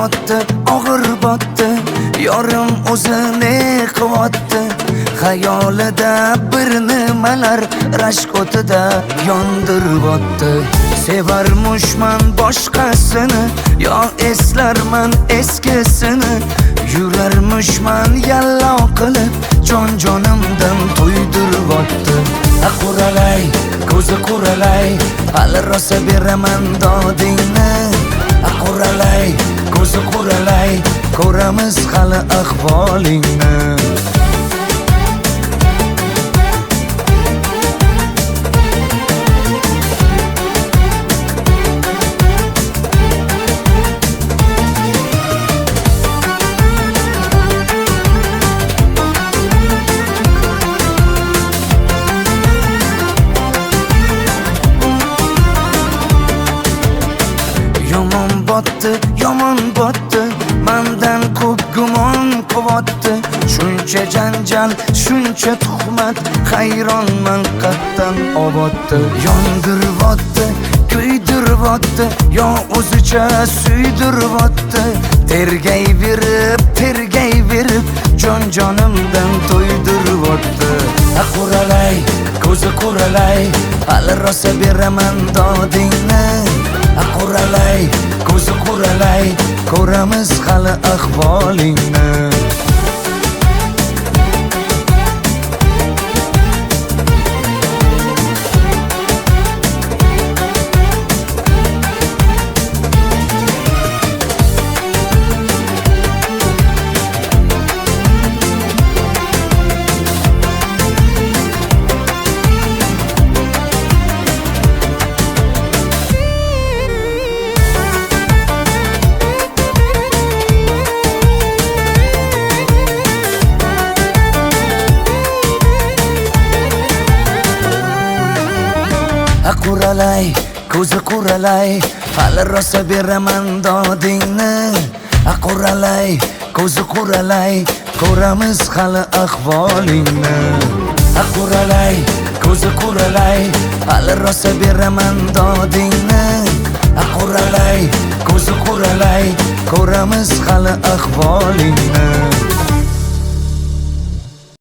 botdi, og'ir botdi, yorim o'zini qilyapti. Xayolida bir nimalar rashk o'tida yondiryapti. Sevarmushman boshqasini, yo eslarman eskisini. Yurarmushman yallo qilib, jon-jonimdan to'ydiryapti. Quralay, ko'zi quralay, hali rosa beraman dodingni. Quralay, ko'zi quralay, ko'ramiz hali ahvolingni. Yomon botdi, mendan ko'p gumon qilyapti. Shuncha janjal, shuncha tuhmat, hayronman qatdan oboddi. Yondiryapti, kuydiryapti, yo o'zicha suydiryapti. Tergayverib, jon-jonimdan to'ydiryapti. Quralay, ko'zi quralay, hali rosa beraman dodingni. Quralay, ko'zi quralay, ko'ramiz hali ahvolingni. Quralay, ko'zi quralay, hali rosa beraman dodingni. Quralay, ko'zi quralay, ko'ramiz hali ahvolingni. Quralay, ko'zi quralay, hali rosa beraman dodingni. Quralay, ko'zi quralay, ko'ramiz hali ahvolingni.